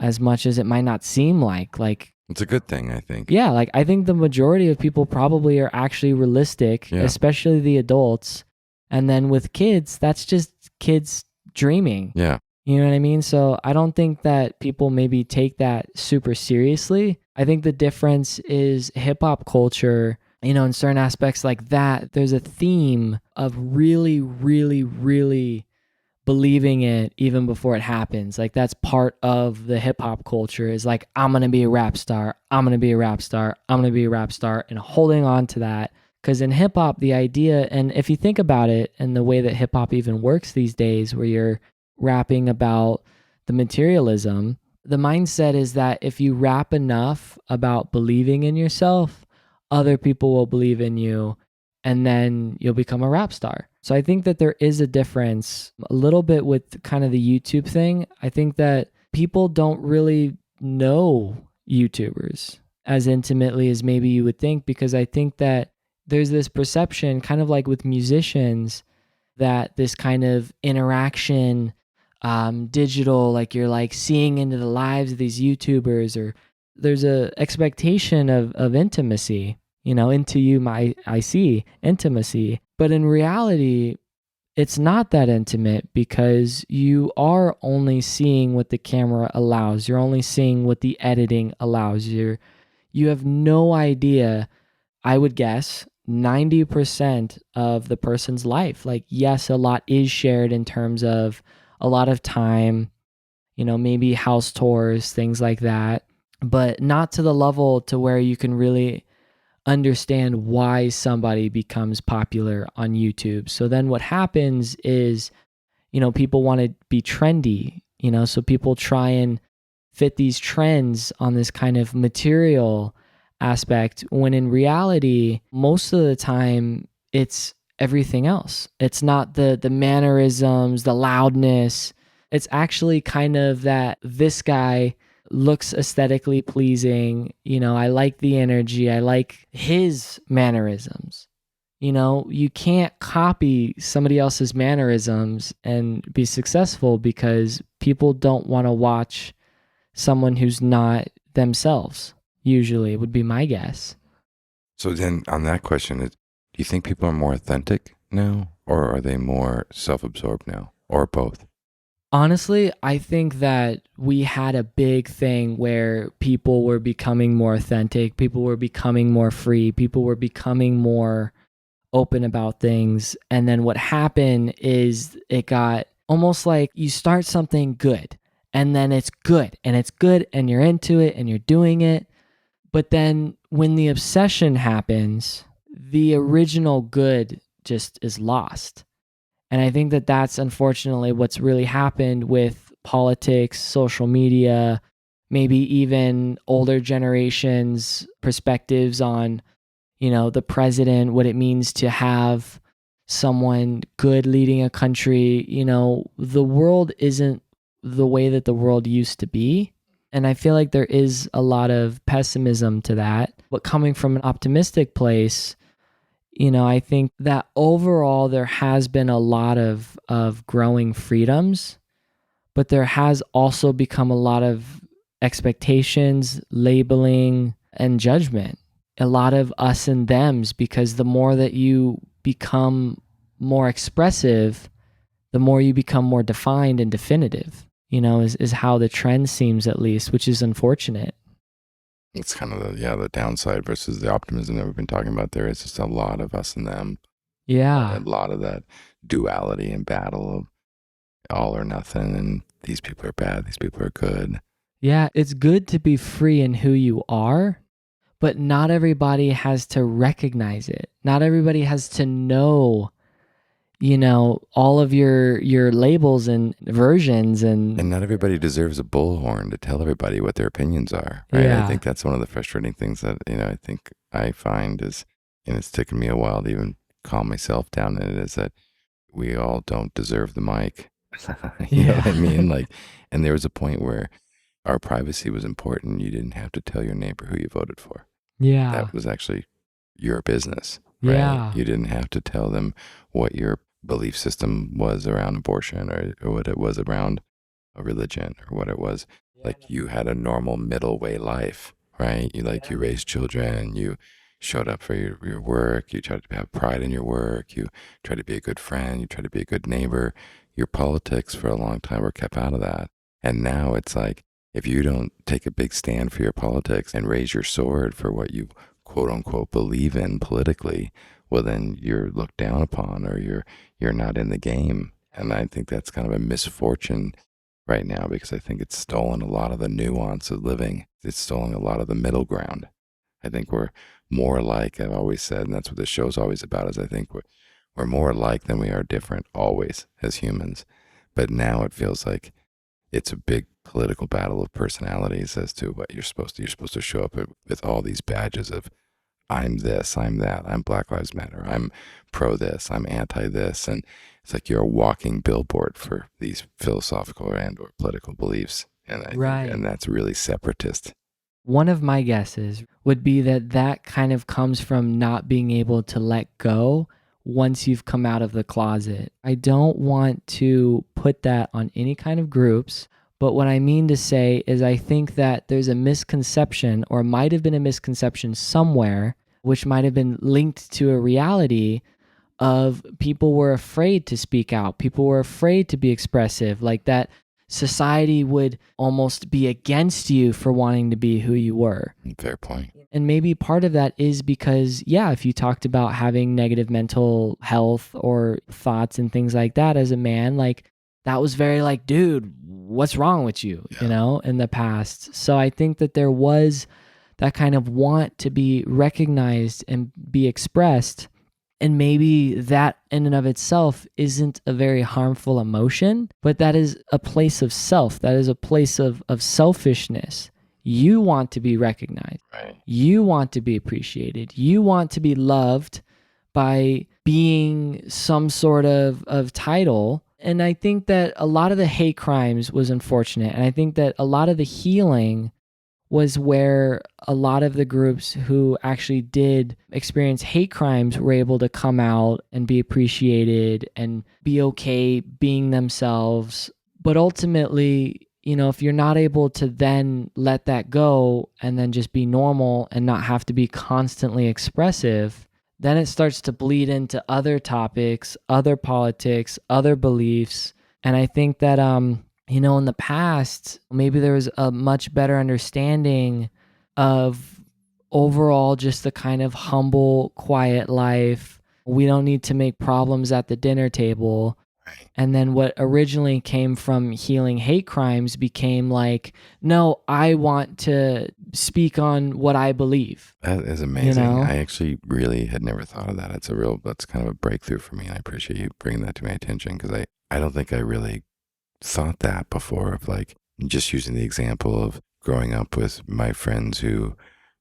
as much as it might not seem like It's a good thing, I think. yeah, like I think the majority of people probably are actually realistic, Yeah. especially the adults. And then with kids, that's just kids dreaming. Yeah. You know what I mean? So I don't think that people maybe take that super seriously. I think the difference is hip hop culture, in certain aspects like that, there's a theme of really, really, really believing it even before it happens. Like that's part of the hip hop culture is like, I'm going to be a rap star. I'm going to be a rap star. I'm going to be a rap star, and holding on to that. Because in hip hop, the idea, and if you think about it and the way that hip hop even works these days, where you're rapping about the materialism, the mindset is that if you rap enough about believing in yourself, other people will believe in you, and then you'll become a rap star. So I think that there is a difference a little bit with kind of the YouTube thing. I think that people don't really know YouTubers as intimately as maybe you would think, because I think that there's this perception, kind of like with musicians, that this kind of interaction, digital, like you're like seeing into the lives of these YouTubers, or there's a expectation of intimacy, into you, I see intimacy. But in reality, it's not that intimate, because you are only seeing what the camera allows. You're only seeing what the editing allows. You have no idea, I would guess, 90% of the person's life. Like, yes, a lot is shared in terms of a lot of time, maybe house tours, things like that, but not to the level to where you can really understand why somebody becomes popular on YouTube. So then what happens is, people want to be trendy, so people try and fit these trends on this kind of material aspect, when in reality, most of the time, it's everything else. It's not the mannerisms, the loudness. It's actually kind of that this guy looks aesthetically pleasing. I like the energy. I like his mannerisms. You can't copy somebody else's mannerisms and be successful, because people don't want to watch someone who's not themselves. Usually would be my guess. So then on that question, do you think people are more authentic now, or are they more self-absorbed now, or both? Honestly, I think that we had a big thing where people were becoming more authentic, people were becoming more free, people were becoming more open about things. And then what happened is it got almost like you start something good and then it's good and you're into it and you're doing it. But then when the obsession happens, the original good just is lost. And I think that that's unfortunately what's really happened with politics, social media, maybe even older generations' perspectives on, the president, what it means to have someone good leading a country. The world isn't the way that the world used to be. And I feel like there is a lot of pessimism to that. But coming from an optimistic place, I think that overall there has been a lot of growing freedoms, but there has also become a lot of expectations, labeling, and judgment. A lot of us and thems, because the more that you become more expressive, the more you become more defined and definitive, is how the trend seems, at least, which is unfortunate. It's kind of the downside versus the optimism that we've been talking about there. It's just a lot of us and them. Yeah. A lot of that duality and battle of all or nothing. And these people are bad, these people are good. Yeah, it's good to be free in who you are, but not everybody has to recognize it. Not everybody has to know, all of your labels and versions And not everybody deserves a bullhorn to tell everybody what their opinions are, right? Yeah. I think that's one of the frustrating things that, I think I find is, and it's taken me a while to even calm myself down in it, is that we all don't deserve the mic. You know what I mean? Like, and there was a point where our privacy was important. You didn't have to tell your neighbor who you voted for. Yeah. That was actually your business, right? Yeah. You didn't have to tell them what your belief system was around abortion or what it was around a religion or what it was. Like, you had a normal middle way life, right? You raised children, you showed up for your work, you tried to have pride in your work, you tried to be a good friend, you tried to be a good neighbor. Your politics for a long time were kept out of that. And now it's like, if you don't take a big stand for your politics and raise your sword for what you quote unquote believe in politically, well, then you're looked down upon, or you're not in the game. And I think that's kind of a misfortune right now, because I think it's stolen a lot of the nuance of living. It's stolen a lot of the middle ground. I think we're more alike, I've always said, and that's what this show's always about, is I think we're more alike than we are different, always, as humans. But now it feels like it's a big political battle of personalities as to what you're supposed to. You're supposed to show up with all these badges of, I'm this, I'm that, I'm Black Lives Matter, I'm pro this, I'm anti this. And it's like you're a walking billboard for these philosophical and or political beliefs. And and that's really separatist. One of my guesses would be that kind of comes from not being able to let go once you've come out of the closet. I don't want to put that on any kind of groups, but what I mean to say is I think that there's a misconception, or might have been a misconception somewhere, which might have been linked to a reality of people were afraid to speak out. People were afraid to be expressive, like that society would almost be against you for wanting to be who you were. Fair point. And maybe part of that is because, if you talked about having negative mental health or thoughts and things like that as a man, like that was very like, dude, what's wrong with you, in the past. So I think that there was that kind of want to be recognized and be expressed. And maybe that in and of itself isn't a very harmful emotion, but that is a place of self. That is a place of selfishness. You want to be recognized. Right. You want to be appreciated. You want to be loved by being some sort of title. And I think that a lot of the hate crimes was unfortunate. And I think that a lot of the healing was where a lot of the groups who actually did experience hate crimes were able to come out and be appreciated and be okay being themselves. But ultimately, if you're not able to then let that go and then just be normal and not have to be constantly expressive, then it starts to bleed into other topics, other politics, other beliefs. And I think that, in the past, maybe there was a much better understanding of overall just the kind of humble, quiet life, We don't need to make problems at the dinner table. Right. And then what originally came from healing hate crimes became like, no, I want to speak on what I believe. That is You amazing. know? I actually really had never thought of that. That's kind of a breakthrough for me. And I appreciate you bringing that to my attention because I don't think I really thought that before of like just using the example of growing up with my friends who,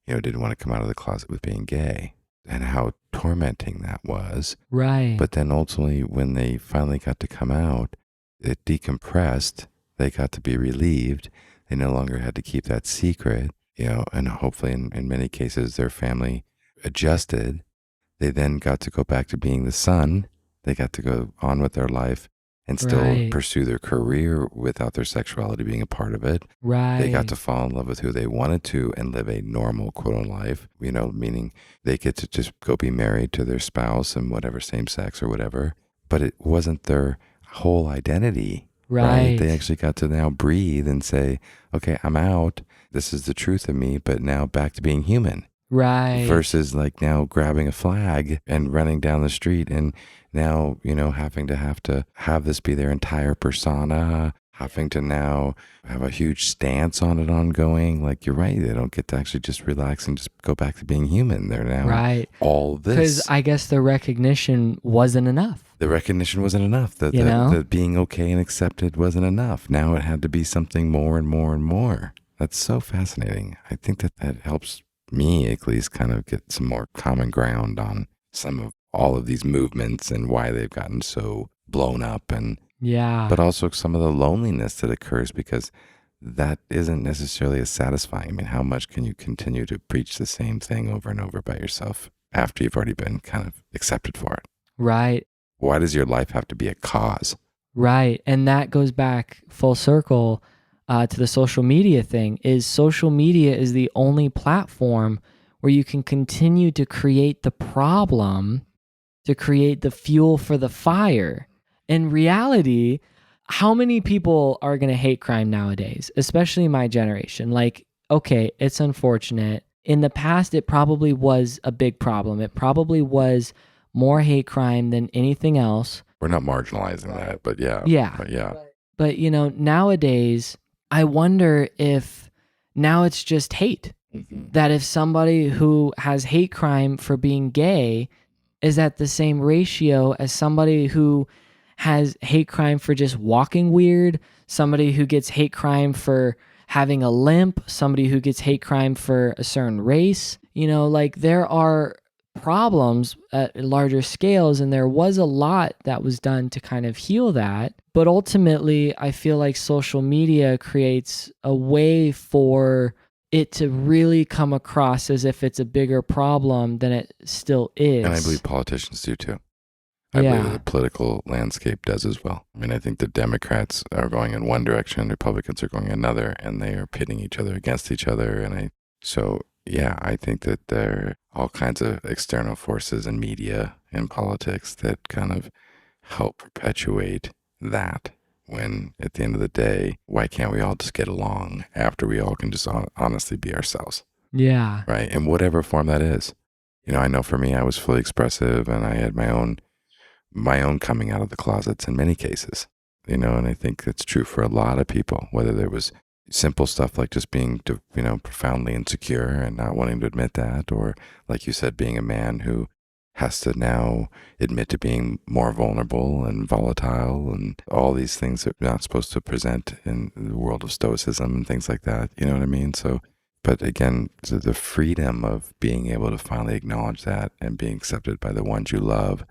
didn't want to come out of the closet with being gay and how tormenting that was. Right. But then ultimately, when they finally got to come out, it decompressed. They got to be relieved. They no longer had to keep that secret, and hopefully in many cases, their family adjusted. They then got to go back to being the son. They got to go on with their life and still Right. pursue their career without their sexuality being a part of it. Right. They got to fall in love with who they wanted to and live a normal quote life, meaning they get to just go be married to their spouse and whatever same sex or whatever. But it wasn't their whole identity, right? They actually got to now breathe and say, okay, I'm out. This is the truth of me, but now back to being human. Right. Versus like now grabbing a flag and running down the street and now, having to have this be their entire persona, having to now have a huge stance on it ongoing. Like you're right, they don't get to actually just relax and just go back to being human. They're now all this. Because I guess the recognition wasn't enough. The recognition wasn't enough. The being okay and accepted wasn't enough. Now it had to be something more and more and more. That's so fascinating. I think that helps me at least kind of get some more common ground on some of all of these movements and why they've gotten so blown up but also some of the loneliness that occurs because that isn't necessarily as satisfying. I mean, how much can you continue to preach the same thing over and over by yourself after you've already been kind of accepted for it? Right. Why does your life have to be a cause? Right. And that goes back full circle to the social media thing. Social media is the only platform where you can continue to create the problem, to create the fuel for the fire. In reality, how many people are going to hate crime nowadays, especially my generation? Like, okay, it's unfortunate. In the past, it probably was a big problem. It probably was more hate crime than anything else. We're not marginalizing that, but yeah. Yeah. But, nowadays, I wonder if now it's just hate. Mm-hmm. That if somebody who has hate crime for being gay is at the same ratio as somebody who has hate crime for just walking weird, somebody who gets hate crime for having a limp, somebody who gets hate crime for a certain race. Like there are problems at larger scales, and there was a lot that was done to kind of heal that. But ultimately, I feel like social media creates a way for it to really come across as if it's a bigger problem than it still is. And I believe politicians do too. I believe the political landscape does as well. I mean, I think the Democrats are going in one direction, Republicans are going another, and they are pitting each other against each other. I think that there are all kinds of external forces in media and politics that kind of help perpetuate that. When at the end of the day, why can't we all just get along after we all can just honestly be ourselves? Yeah. Right. In whatever form that is. I know for me, I was fully expressive and I had my own coming out of the closets in many cases, and I think that's true for a lot of people, whether there was simple stuff like just being, profoundly insecure and not wanting to admit that, or like you said, being a man who has to now admit to being more vulnerable and volatile and all these things that you're not supposed to present in the world of stoicism and things like that. You know what I mean? So, but again, the freedom of being able to finally acknowledge that and being accepted by the ones you love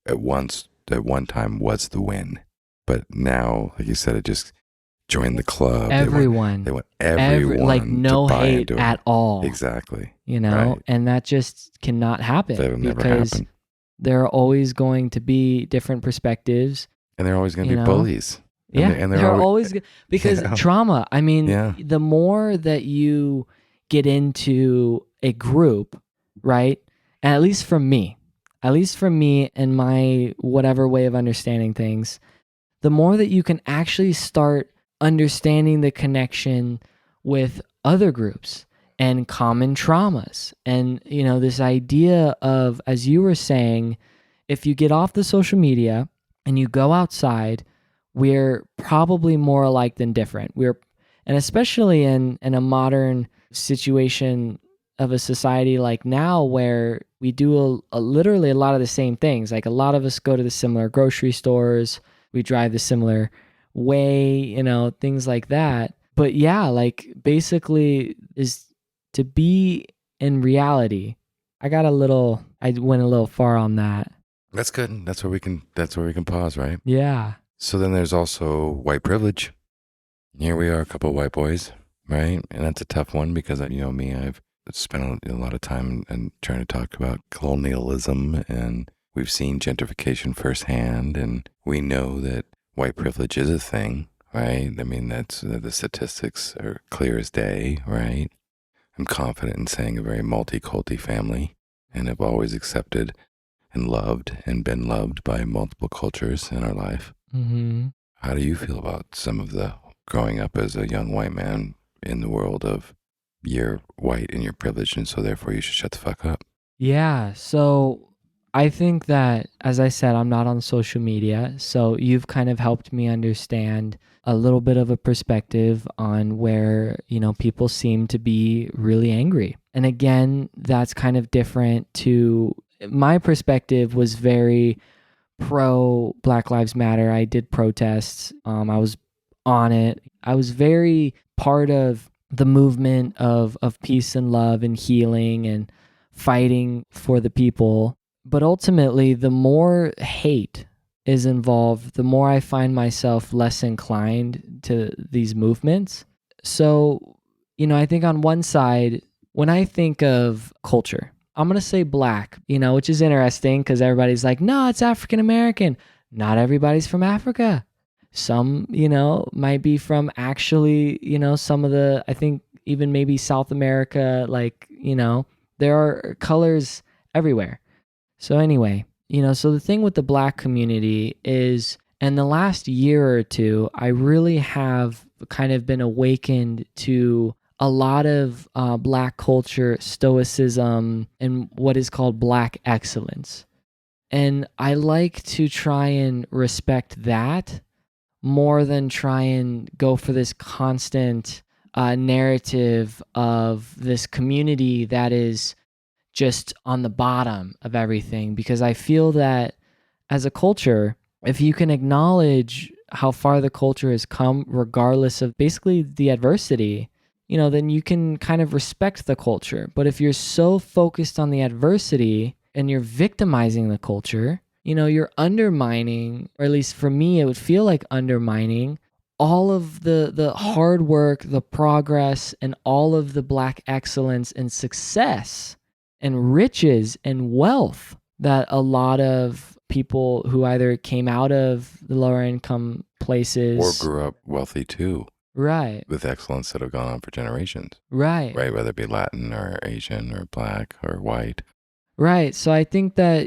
at one time was the win. But now, like you said, it just joined the club. Everyone. They want everyone like no to buy hate into it. at all. Exactly. Right. And that just cannot happen. That'll never happen. There are always going to be different perspectives. And they're always going to be bullies. And they're always because trauma. I mean, the more that you get into a group, right? And at least for me and my whatever way of understanding things, the more that you can actually start understanding the connection with other groups and common traumas. And, this idea of, as you were saying, if you get off the social media and you go outside, we're probably more alike than different. And especially in a modern situation of a society like now where we do literally a lot of the same things. Like a lot of us go to the similar grocery stores, we drive the similar way, things like that. But yeah, like basically is to be in reality. I went a little far on that. That's good. That's where we can pause, right? Yeah. So then there's also white privilege. Here we are, a couple of white boys, right? And that's a tough one because, me, I've spent a lot of time and trying to talk about colonialism, and we've seen gentrification firsthand, and we know that white privilege is a thing, right? I mean, that's the statistics are clear as day, right? I'm confident in saying a very multi-culti family, and have always accepted and loved and been loved by multiple cultures in our life. Mm-hmm. How do you feel about some of the growing up as a young white man in the world of you're white and you're privileged, and so therefore you should shut the fuck up? Yeah. So I think that, as I said, I'm not on social media. So you've kind of helped me understand a little bit of a perspective on where, people seem to be really angry. And again, that's kind of different to my perspective was very pro Black Lives Matter. I did protests. I was on it. I was very part of the movement of peace and love and healing and fighting for the people. But ultimately, the more hate is involved, the more I find myself less inclined to these movements. So, I think on one side, when I think of culture, I'm going to say Black, which is interesting because everybody's like, no, it's African American. Not everybody's from Africa. Some, might be from actually, some of I think even maybe South America, like, there are colors everywhere. So anyway, so the thing with the Black community is, in the last year or two, I really have kind of been awakened to a lot of Black culture, stoicism, and what is called Black excellence. And I like to try and respect that more than try and go for this constant narrative of this community that is just on the bottom of everything. Because I feel that as a culture, if you can acknowledge how far the culture has come, regardless of basically the adversity, then you can kind of respect the culture. But if you're so focused on the adversity and you're victimizing the culture, you're undermining, or at least for me, it would feel like undermining all of the hard work, the progress, and all of the Black excellence and success and riches and wealth that a lot of people who either came out of the lower income places Or grew up wealthy too, right, with excellence that have gone on for generations, right, right? Whether it be Latin or Asian or Black or white. right. So I think that,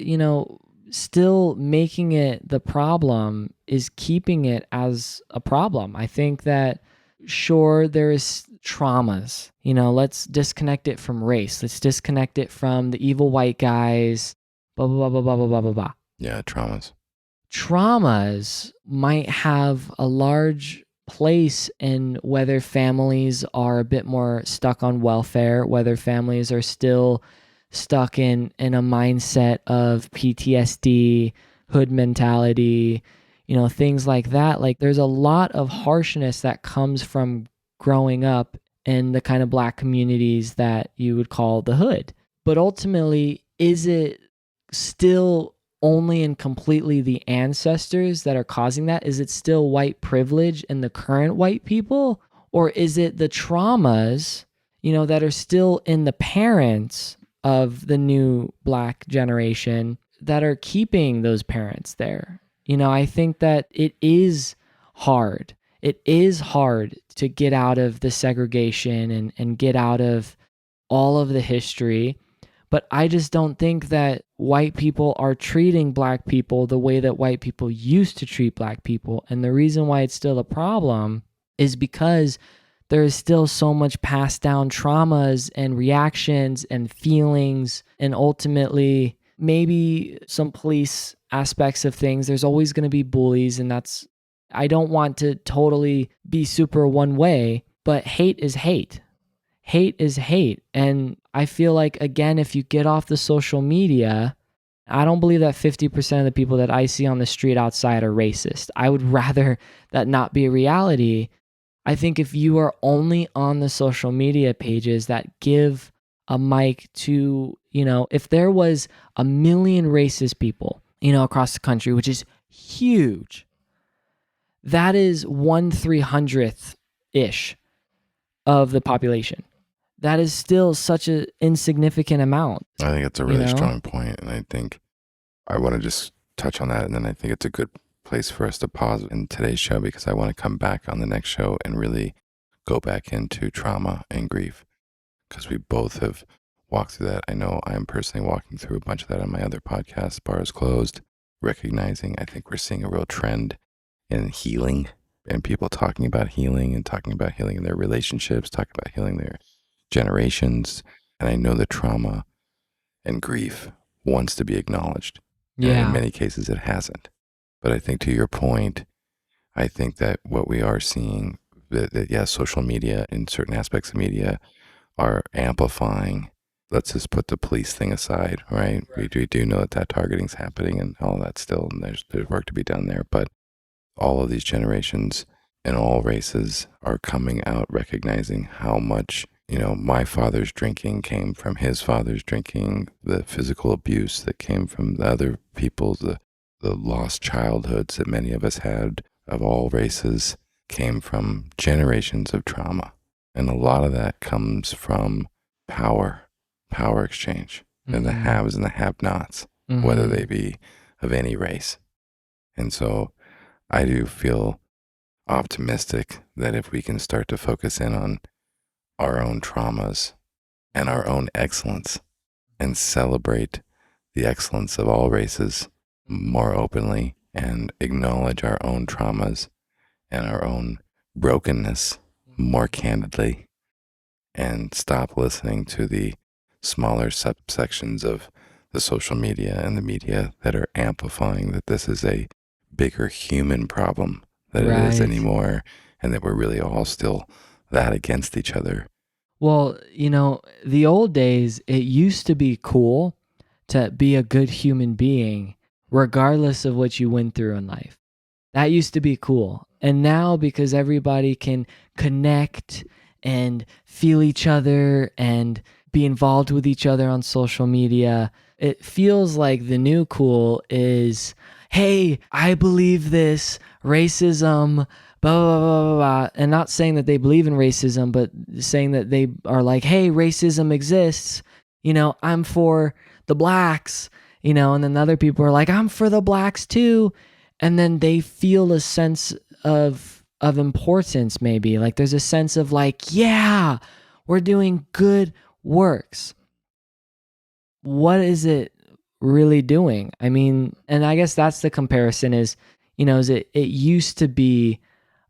still making it the problem is keeping it as a problem. I think that, sure, there's traumas. Let's disconnect it from race. Let's disconnect it from the evil white guys, blah, blah, blah, blah, blah, blah, blah, blah. Yeah, traumas. Traumas might have a large place in whether families are a bit more stuck on welfare, whether families are still stuck in a mindset of PTSD, hood mentality, things like that. Like there's a lot of harshness that comes from growing up in the kind of Black communities that you would call the hood. But ultimately, is it still only and completely the ancestors that are causing that? Is it still white privilege and the current white people? Or is it the traumas, that are still in the parents of the new Black generation that are keeping those parents there? I think that it is hard. It is hard to get out of the segregation and get out of all of the history. But I just don't think that white people are treating Black people the way that white people used to treat Black people. And the reason why it's still a problem is because there is still so much passed down traumas and reactions and feelings, and ultimately maybe some police aspects of things. There's always going to be bullies, and I don't want to totally be super one way, but hate is hate. Hate is hate. And I feel like, again, if you get off the social media, I don't believe that 50% of the people that I see on the street outside are racist. I would rather that not be a reality. I think if you are only on the social media pages that give a mic to, if there was 1 million racist people, across the country, which is huge, that is 1/300th-ish of the population. That is still such an insignificant amount. I think it's a really strong point, and I think I want to just touch on that, and then I think it's a good place for us to pause in today's show, because I want to come back on the next show and really go back into trauma and grief, because we both have walked through that. I know I'm personally walking through a bunch of that on my other podcast, Bars Closed, recognizing I think we're seeing a real trend in healing, and people talking about healing and talking about healing in their relationships, talking about healing their generations. And I know that trauma and grief wants to be acknowledged. Yeah. And in many cases it hasn't. But I think, to your point, I think that what we are seeing, that yes, social media and certain aspects of media are amplifying. Let's just put the police thing aside, right? We do know that targeting's happening and all that still, and there's work to be done there. But all of these generations and all races are coming out recognizing how much, my father's drinking came from his father's drinking, the physical abuse that came from the other people's, the lost childhoods that many of us had of all races came from generations of trauma. And a lot of that comes from power exchange, and the haves and the have-nots, whether they be of any race. And so I do feel optimistic that if we can start to focus in on our own traumas and our own excellence and celebrate the excellence of all races more openly and acknowledge our own traumas and our own brokenness more candidly, and stop listening to the smaller subsections of the social media and the media that are amplifying that this is a bigger human problem than it is anymore, and that we're really all still that against each other. Well, the old days, it used to be cool to be a good human being, regardless of what you went through in life. That used to be cool. And now, because everybody can connect and feel each other and be involved with each other on social media, it feels like the new cool is, hey, I believe this, racism, blah, blah, blah, blah, blah. And not saying that they believe in racism, but saying that they are like, hey, racism exists. I'm for the blacks, and then other people are like, I'm for the blacks too. And then they feel a sense of importance, maybe. Like there's a sense of like, yeah, we're doing good works. What is it really doing? I mean, and I guess that's the comparison is, it used to be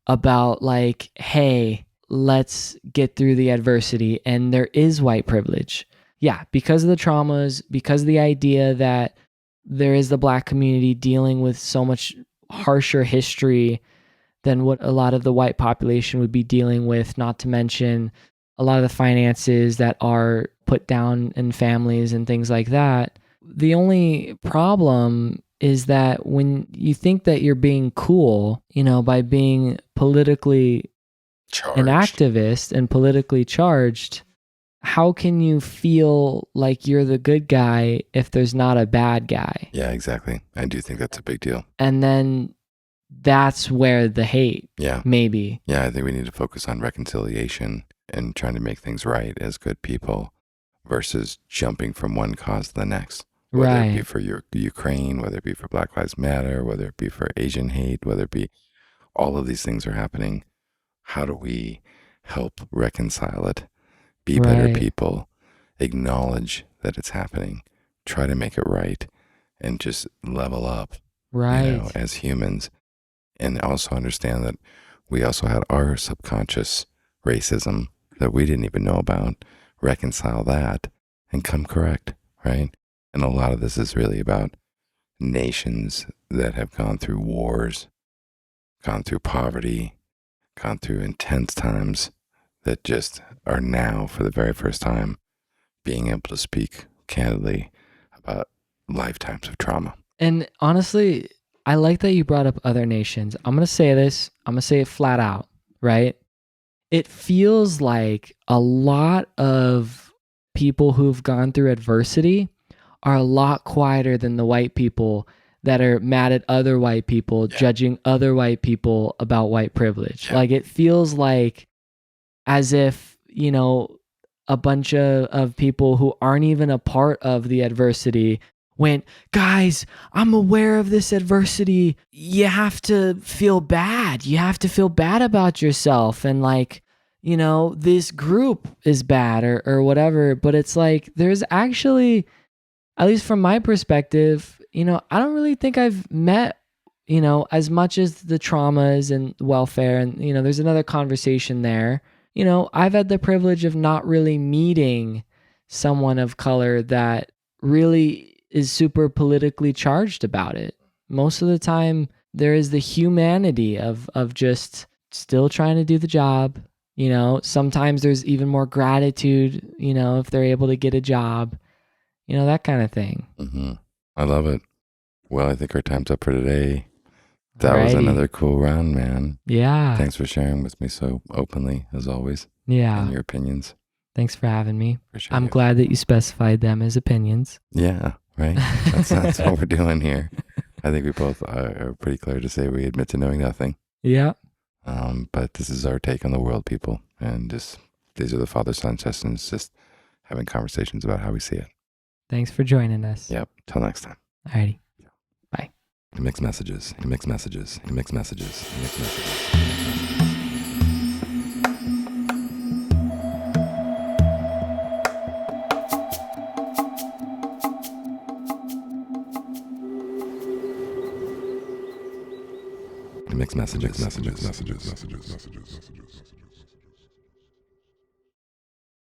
about like, hey, let's get through the adversity, and there is white privilege. Yeah, because of the traumas, because of the idea that there is the black community dealing with so much harsher history than what a lot of the white population would be dealing with, not to mention a lot of the finances that are put down in families and things like that. The only problem is that when you think that you're being cool, by being politically an activist and politically charged, how can you feel like you're the good guy if there's not a bad guy? Yeah, exactly. I do think that's a big deal. And then that's where the hate, maybe. Yeah, I think we need to focus on reconciliation and trying to make things right as good people versus jumping from one cause to the next. Whether it be for Ukraine, whether it be for Black Lives Matter, whether it be for Asian hate, whether it be all of these things are happening. How do we help reconcile it? Be better people, acknowledge that it's happening, try to make it right, and just level up as humans. And also understand that we also had our subconscious racism that we didn't even know about, reconcile that and come correct, right? And a lot of this is really about nations that have gone through wars, gone through poverty, gone through intense times that just are now, for the very first time, being able to speak candidly about lifetimes of trauma. And honestly, I like that you brought up other nations. I'm going to say this, I'm going to say it flat out, right? It feels like a lot of people who've gone through adversity are a lot quieter than the white people that are mad at other white people, judging other white people about white privilege. Yeah. Like, it feels like as if, a bunch of people who aren't even a part of the adversity went, guys, I'm aware of this adversity. You have to feel bad. You have to feel bad about yourself. And like, this group is bad or whatever. But it's like, there's actually, at least from my perspective, I don't really think I've met, as much as the traumas and welfare. And, there's another conversation there. I've had the privilege of not really meeting someone of color that really is super politically charged about it. Most of the time, there is the humanity of just still trying to do the job. Sometimes there's even more gratitude, if they're able to get a job, that kind of thing. Mm-hmm. I love it. Well, I think our time's up for today. That was another cool round, man. Yeah. Thanks for sharing with me so openly, as always. Yeah. And your opinions. Thanks for having me. Appreciate I'm glad that you specified them as opinions. Yeah, right. That's what we're doing here. I think we both are pretty clear to say we admit to knowing nothing. Yeah. But this is our take on the world, people. And these are the father-son sessions, just having conversations about how we see it. Thanks for joining us. Yep. Till next time. Alrighty. Bye. Mixed messages. Mixed messages. Mixed messages. Mixed messages. Mixed messages.